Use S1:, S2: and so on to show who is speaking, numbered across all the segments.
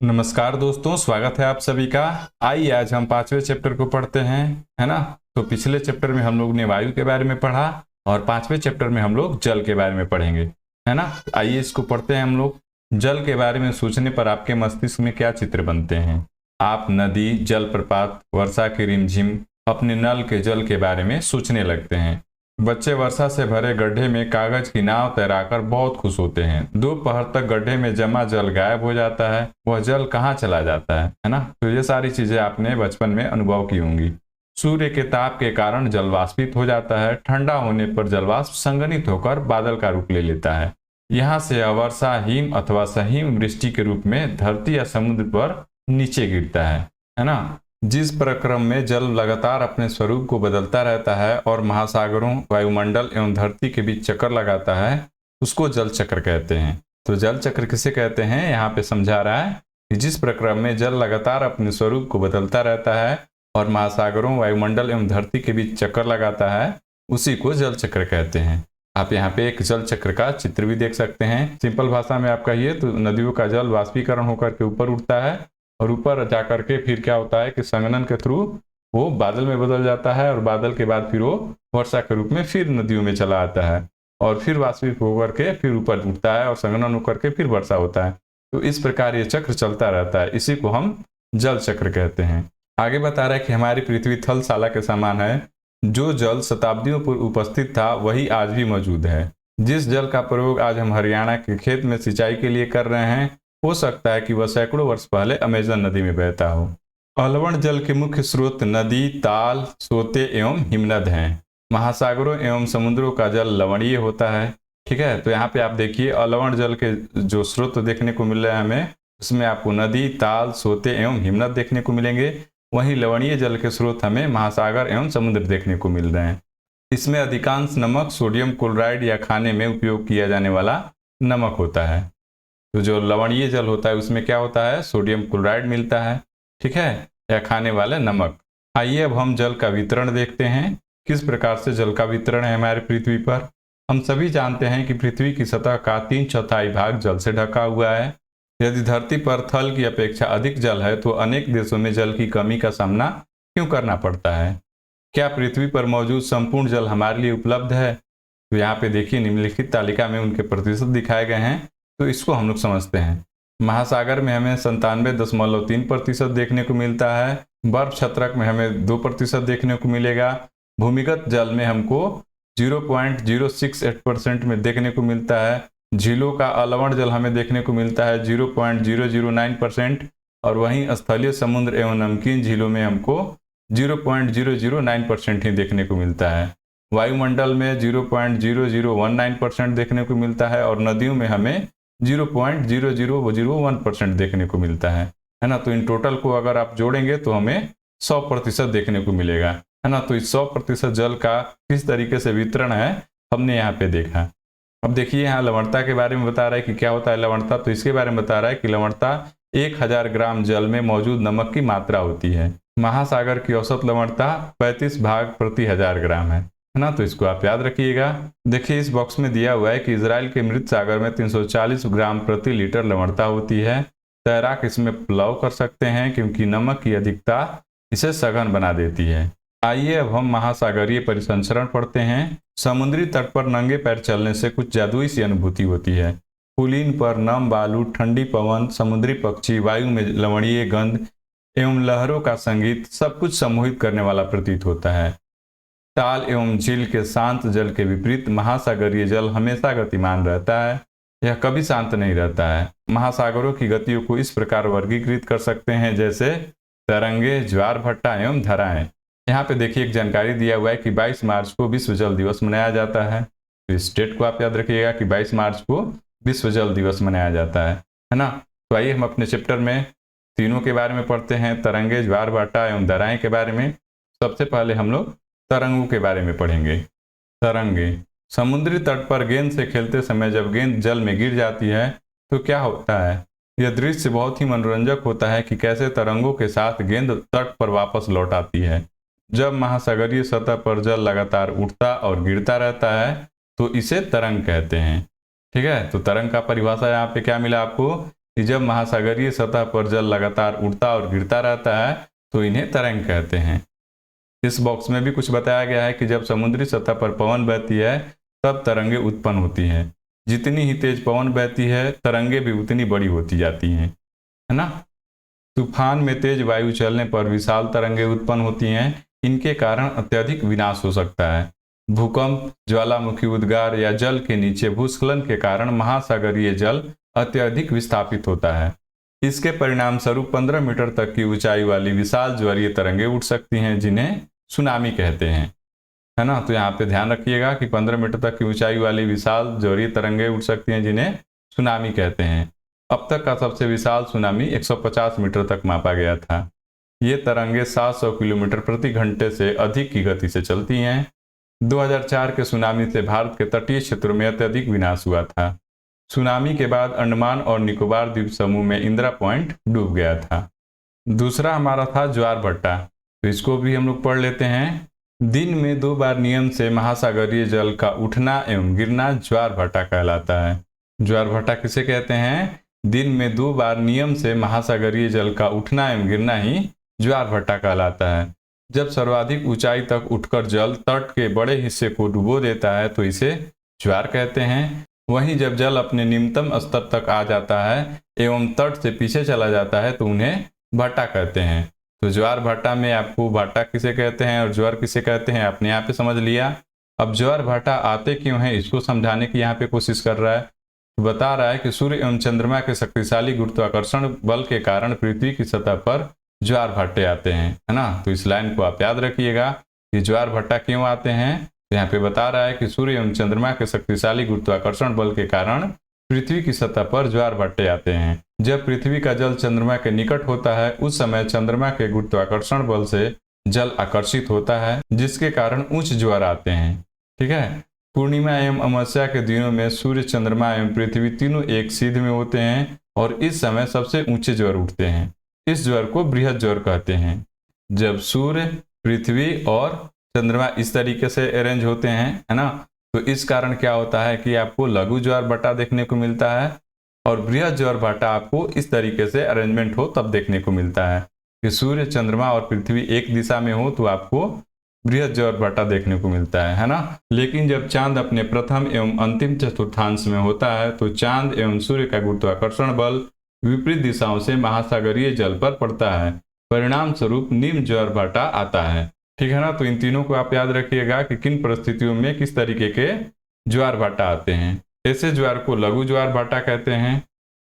S1: नमस्कार दोस्तों, स्वागत है आप सभी का। आइए आज हम 5वें चैप्टर को पढ़ते हैं, है ना। तो पिछले चैप्टर में हम लोग ने वायु के बारे में पढ़ा और 5वें चैप्टर में हम लोग जल के बारे में पढ़ेंगे, है ना। आइए इसको पढ़ते हैं हम लोग। जल के बारे में सोचने पर आपके मस्तिष्क में क्या चित्र बनते हैं? आप नदी, जलप्रपात, वर्षा की रिमझिम, अपने नल के जल के बारे में सोचने लगते हैं। बच्चे वर्षा से भरे गड्ढे में कागज की नाव तैराकर बहुत खुश होते हैं। दोपहर तक गड्ढे में जमा जल गायब हो जाता है। वह जल कहाँ चला जाता है ना। तो ये सारी चीजें आपने बचपन में अनुभव की होंगी। सूर्य के ताप के कारण जल वाष्पित हो जाता है। ठंडा होने पर जलवाष्प संघनित होकर बादल का रूप ले लेता है। यहाँ से वर्षा हिम अथवा सहिम वृष्टि के रूप में धरती या समुद्र पर नीचे गिरता है ना। जिस प्रक्रम में जल लगातार अपने स्वरूप को बदलता रहता है और महासागरों, वायुमंडल एवं धरती के बीच चक्कर लगाता है, उसको जल चक्र कहते हैं। तो जल चक्र किसे कहते हैं, यहाँ पे समझा रहा है कि जिस प्रक्रम में जल लगातार अपने स्वरूप को बदलता रहता है और महासागरों, वायुमंडल एवं धरती के बीच चक्कर लगाता है, उसी को जल चक्र कहते हैं। आप यहाँ पे एक जल चक्र का चित्र भी देख सकते हैं। सिंपल भाषा में आप कहिए तो नदियों का जल वाष्पीकरण होकर के ऊपर उठता है और ऊपर जाकर के फिर क्या होता है कि संघनन के थ्रू वो बादल में बदल जाता है और बादल के बाद फिर वो वर्षा के रूप में फिर नदियों में चला आता है और फिर वाष्पित होकर के फिर ऊपर उठता है और संघनन होकर के फिर वर्षा होता है। तो इस प्रकार ये चक्र चलता रहता है, इसी को हम जल चक्र कहते हैं। आगे बता रहा है कि हमारी पृथ्वी थलशाला के समान है। जो जल शताब्दियों पूर्व उपस्थित था वही आज भी मौजूद है। जिस जल का प्रयोग आज हम हरियाणा के खेत में सिंचाई के लिए कर रहे हैं, हो सकता है कि वह सैकड़ों वर्ष पहले अमेजन नदी में बहता हो। अलवण जल के मुख्य स्रोत नदी, ताल, सोते एवं हिमनद हैं। महासागरों एवं समुद्रों का जल लवणीय होता है। ठीक है, तो यहाँ पे आप देखिए अलवण जल के जो स्रोत देखने को मिल रहे हैं हमें, उसमें आपको नदी, ताल, सोते एवं हिमनद देखने को मिलेंगे। वहीं लवणीय जल के स्रोत हमें महासागर एवं समुद्र देखने को मिल रहे हैं। इसमें अधिकांश नमक सोडियम क्लोराइड या खाने में उपयोग किया जाने वाला नमक होता है। तो जो लवणीय जल होता है उसमें क्या होता है, सोडियम क्लोराइड मिलता है, ठीक है, या खाने वाले नमक। आइए अब हम जल का वितरण देखते हैं। किस प्रकार से जल का वितरण है हमारे पृथ्वी पर। हम सभी जानते हैं कि पृथ्वी की सतह का 3/4 भाग जल से ढका हुआ है। यदि धरती पर थल की अपेक्षा अधिक जल है तो अनेक देशों में जल की कमी का सामना क्यों करना पड़ता है? क्या पृथ्वी पर मौजूद संपूर्ण जल हमारे लिए उपलब्ध है? तो यहाँ पे देखिए निम्नलिखित तालिका में उनके प्रतिशत दिखाए गए हैं, तो इसको हम लोग समझते हैं। महासागर में हमें 97.3% देखने को मिलता है। बर्फ छत्रक में हमें 2% देखने को मिलेगा। भूमिगत जल में हमको 0.068% में देखने को मिलता है। झीलों का अलवण जल हमें देखने को मिलता है 0.009% और वहीं स्थलीय समुद्र एवं नमकीन झीलों में हमको 0.009% ही देखने को मिलता है। वायुमंडल में 0.0019% देखने को मिलता है और नदियों में हमें 0.0001% देखने को मिलता है ना। तो इन टोटल को अगर आप जोड़ेंगे तो हमें 100% देखने को मिलेगा, है ना। तो इस 100% जल का किस तरीके से वितरण है हमने यहाँ पे देखा। अब देखिए यहाँ लवणता के बारे में बता रहा है कि क्या होता है लवणता। तो इसके बारे में बता रहा है कि लवणता 1000 ग्राम जल में मौजूद नमक की मात्रा होती है। महासागर की औसत लवणता 35 भाग प्रति 1000 ग्राम है ना। तो इसको आप याद रखिएगा। देखिए इस बॉक्स में दिया हुआ है कि इजराइल के मृत सागर में 340 ग्राम प्रति लीटर लवणता होती है। तैराक इसमें प्लाव कर सकते हैं क्योंकि नमक की अधिकता इसे सघन बना देती है। आइए अब हम महासागरीय परिसंचरण पढ़ते हैं। समुद्री तट पर नंगे पैर चलने से कुछ जादुई सी अनुभूति होती है। कुलीन पर नम बालू, ठंडी पवन, समुद्री पक्षी, वायु में लवणीय गंध एवं लहरों का संगीत सब कुछ सम्मोहित करने वाला प्रतीत होता है। ताल एवं झील के शांत जल के विपरीत महासागरीय जल हमेशा गतिमान रहता है, यह कभी शांत नहीं रहता है। महासागरों की गतियों को इस प्रकार वर्गीकृत कर सकते हैं जैसे तरंगे, ज्वार भट्टा एवं धाराएं। यहाँ पे देखिए एक जानकारी दिया हुआ है कि 22 मार्च को विश्व जल दिवस मनाया जाता है। तो इस डेट को आप याद रखिएगा कि 22 मार्च को विश्व जल दिवस मनाया जाता है ना। तो आइए हम अपने चैप्टर में तीनों के बारे में पढ़ते हैं, तरंगे, ज्वार भाटा एवं धाराएं के बारे में। सबसे पहले हम लोग तरंगों के बारे में पढ़ेंगे। तरंगे, समुद्री तट पर गेंद से खेलते समय जब गेंद जल में गिर जाती है तो क्या होता है। यह दृश्य बहुत ही मनोरंजक होता है कि कैसे तरंगों के साथ गेंद तट पर वापस लौट आती है। जब महासागरीय सतह पर जल लगातार उठता और गिरता रहता है तो इसे तरंग कहते हैं। ठीक है, तो तरंग का परिभाषा यहाँ पे क्या मिला आपको कि जब महासागरीय सतह पर जल लगातार उड़ता और गिरता रहता है तो इन्हें तरंग कहते हैं। इस बॉक्स में भी कुछ बताया गया है कि जब समुद्री सतह पर पवन बहती है तब तरंगे उत्पन्न होती हैं। जितनी ही तेज पवन बहती है तरंगे भी उतनी बड़ी होती जाती हैं, है ना। तूफान में तेज वायु चलने पर विशाल तरंगे उत्पन्न होती हैं। इनके कारण अत्यधिक विनाश हो सकता है। भूकंप, ज्वालामुखी उद्गार या जल के नीचे भूस्खलन के कारण महासागरीय जल अत्यधिक विस्थापित होता है। इसके परिणाम स्वरूप 15 मीटर तक की ऊंचाई वाली विशाल ज्वारीय तरंगे उठ सकती हैं, जिन्हें सुनामी कहते हैं, है ना। तो यहाँ पे ध्यान रखिएगा कि 15 मीटर तक की ऊंचाई वाली विशाल ज्वारीय तरंगे उठ सकती हैं, जिन्हें सुनामी कहते हैं। अब तक का सबसे विशाल सुनामी 150 मीटर तक मापा गया था। ये तरंगे 700 किलोमीटर प्रति घंटे से अधिक की गति से चलती हैं। 2004 के सुनामी से भारत के तटीय क्षेत्रों में अत्यधिक विनाश हुआ था। सुनामी के बाद अंडमान और निकोबार द्वीप समूह में इंदिरा पॉइंट डूब गया था। दूसरा हमारा था ज्वार भाटा, तो इसको भी हम लोग पढ़ लेते हैं। दिन में 2 बार नियम से महासागरीय जल का उठना एवं गिरना ज्वार भाटा कहलाता है। ज्वार भाटा किसे कहते हैं? दिन में 2 बार नियम से महासागरीय जल का उठना एवं गिरना ही ज्वार भाटा कहलाता है। जब सर्वाधिक ऊंचाई तक उठकर जल तट के बड़े हिस्से को डुबो देता है तो इसे ज्वार कहते हैं। वहीं जब जल अपने निम्नतम स्तर तक आ जाता है एवं तट से पीछे चला जाता है तो उन्हें भाटा कहते हैं। तो ज्वार भाटा में आपको भाटा किसे कहते हैं और ज्वार किसे कहते हैं आपने यहाँ पे समझ लिया। अब ज्वार भाटा आते क्यों हैं इसको समझाने की यहाँ पे कोशिश कर रहा है। बता रहा है कि सूर्य एवं चंद्रमा के शक्तिशाली गुरुत्वाकर्षण बल के कारण पृथ्वी की सतह पर ज्वार भाटे आते हैं, है ना। तो इस लाइन को आप याद रखिएगा कि ज्वार भाटा क्यों आते हैं। तो यहाँ पे बता रहा है कि सूर्य एवं चंद्रमा के शक्तिशाली गुरुत्वाकर्षण बल के कारण पृथ्वी की सतह पर ज्वार भाटे आते हैं। जब पृथ्वी का जल चंद्रमा के निकट होता है उस समय चंद्रमा के गुरुत्वाकर्षण बल से जल आकर्षित होता है, जिसके कारण उच्च ज्वार आते हैं। ठीक है। पूर्णिमा एवं अमावस्या के दिनों में सूर्य, चंद्रमा एवं पृथ्वी तीनों एक सीध में होते हैं और इस समय सबसे ऊंचे ज्वार उठते हैं। इस ज्वार को बृहद ज्वार कहते हैं। जब सूर्य, पृथ्वी और चंद्रमा इस तरीके से अरेंज होते हैं, है ना, तो इस कारण क्या होता है कि आपको लघु ज्वार भाटा देखने को मिलता है और बृहद ज्वार भाटा आपको इस तरीके से अरेंजमेंट हो तब देखने को मिलता है कि सूर्य, चंद्रमा और पृथ्वी एक दिशा में हो तो आपको बृहद ज्वार भाटा देखने को मिलता है ना। लेकिन जब चांद अपने प्रथम एवं अंतिम चतुर्थांश में होता है तो चांद एवं सूर्य का गुरुत्वाकर्षण बल विपरीत दिशाओं से महासागरीय जल पर पड़ता है। परिणाम स्वरूप निम्न ज्वार भाटा आता है। ठीक है ना। तो इन तीनों को आप याद रखिएगा कि किन परिस्थितियों में किस तरीके के ज्वार भाटा आते हैं। ऐसे ज्वार को लघु ज्वार भाटा कहते हैं,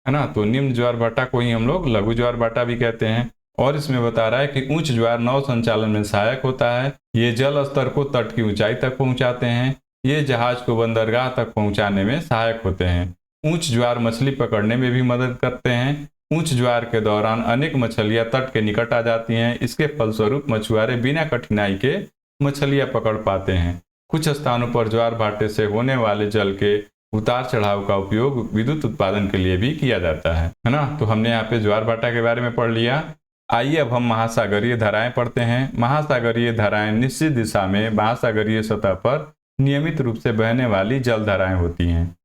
S1: है ना। तो निम्न ज्वार भाटा को ही हम लोग लघु ज्वार भाटा भी कहते हैं। और इसमें बता रहा है कि उच्च ज्वार नौ संचालन में सहायक होता है। ये जल स्तर को तट की ऊंचाई तक पहुंचाते हैं। ये जहाज को बंदरगाह तक पहुंचाने में सहायक होते हैं। उच्च ज्वार मछली पकड़ने में भी मदद करते हैं। उच्च ज्वार के दौरान अनेक मछलियां तट के निकट आ जाती हैं। इसके फलस्वरूप मछुआरे बिना कठिनाई के मछलियां पकड़ पाते हैं। कुछ स्थानों पर ज्वार भाटे से होने वाले जल के उतार चढ़ाव का उपयोग विद्युत उत्पादन के लिए भी किया जाता है ना। तो हमने यहाँ पे ज्वार भाटा के बारे में पढ़ लिया। आइए अब हम महासागरीय धाराएं पढ़ते हैं। महासागरीय धाराएं निश्चित दिशा में महासागरीय सतह पर नियमित रूप से बहने वाली जल धाराएं होती हैं।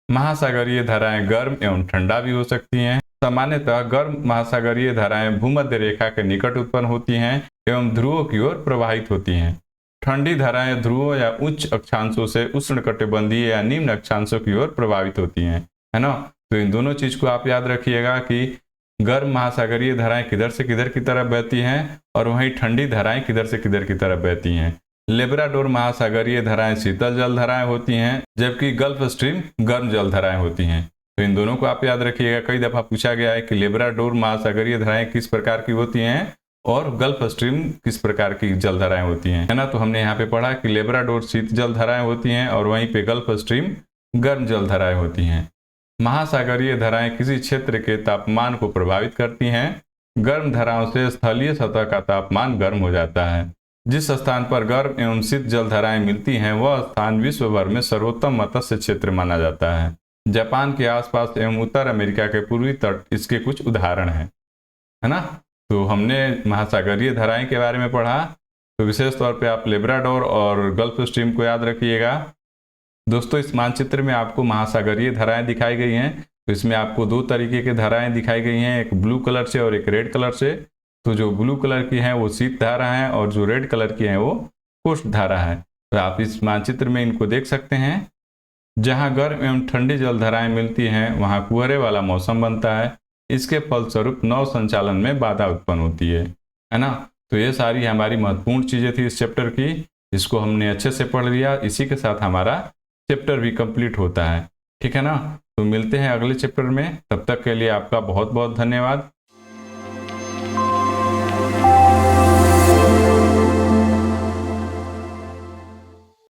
S1: महासागरीय धाराएं गर्म एवं ठंडा भी हो सकती हैं। सामान्यतः गर्म महासागरीय धाराएं भूमध्य रेखा के निकट उत्पन्न होती हैं एवं ध्रुवों की ओर प्रवाहित होती हैं। ठंडी धाराएं ध्रुवों या उच्च अक्षांशों से उष्णकटिबंधीय या निम्न अक्षांशों की ओर प्रभावित होती हैं, है ना। तो इन दोनों चीज को आप याद रखिएगा कि गर्म महासागरीय धाराएं किधर से किधर की तरफ बहती हैं और वहीं ठंडी धाराएं किधर से किधर की तरफ बहती हैं। लेब्राडोर महासागरीय धाराएं शीतल जल धाराएं होती हैं, जबकि गल्फ स्ट्रीम गर्म जल धाराएं होती हैं। तो इन दोनों को आप याद रखिएगा। कई दफा पूछा गया है कि लेब्राडोर महासागरीय धाराएं किस प्रकार की होती हैं और गल्फ स्ट्रीम किस प्रकार की जल धाराएं होती हैं, है ना। तो हमने यहाँ पे पढ़ा कि लेब्राडोर शीत जल धाराएं होती हैं और वहीं पे गल्फ स्ट्रीम गर्म जल धाराएं होती हैं। महासागरीय धाराएं किसी क्षेत्र के तापमान को प्रभावित करती हैं। गर्म धाराओं से स्थलीय सतह का तापमान गर्म हो जाता है। जिस स्थान पर गर्म एवं शीत जल धाराएं मिलती हैं वह स्थान विश्व भर में सर्वोत्तम मत्स्य क्षेत्र माना जाता है। जापान के आसपास एवं उत्तर अमेरिका के पूर्वी तट इसके कुछ उदाहरण हैं, है ना। तो हमने महासागरीय धाराएं के बारे में पढ़ा। तो विशेष तौर पे आप लेब्राडोर और गल्फ स्ट्रीम को याद रखिएगा। दोस्तों, इस मानचित्र में आपको महासागरीय धाराएं दिखाई गई हैं। तो इसमें आपको दो तरीके की धाराएं दिखाई गई हैं, एक ब्लू कलर से और एक रेड कलर से। तो जो ब्लू कलर की हैं वो शीत धारा है और जो रेड कलर की हैं वो कोष्ठ धारा है। तो आप इस मानचित्र में इनको देख सकते हैं। जहाँ गर्म एवं ठंडी जल धाराएं मिलती हैं वहाँ कुहरे वाला मौसम बनता है। इसके फलस्वरूप नव संचालन में बाधा उत्पन्न होती है ना। तो ये सारी हमारी महत्वपूर्ण चीज़ें थी इस चैप्टर की, इसको हमने अच्छे से पढ़ लिया। इसी के साथ हमारा चैप्टर भी कंप्लीट होता है, ठीक है ना। तो मिलते हैं अगले चैप्टर में, तब तक के लिए आपका बहुत बहुत धन्यवाद।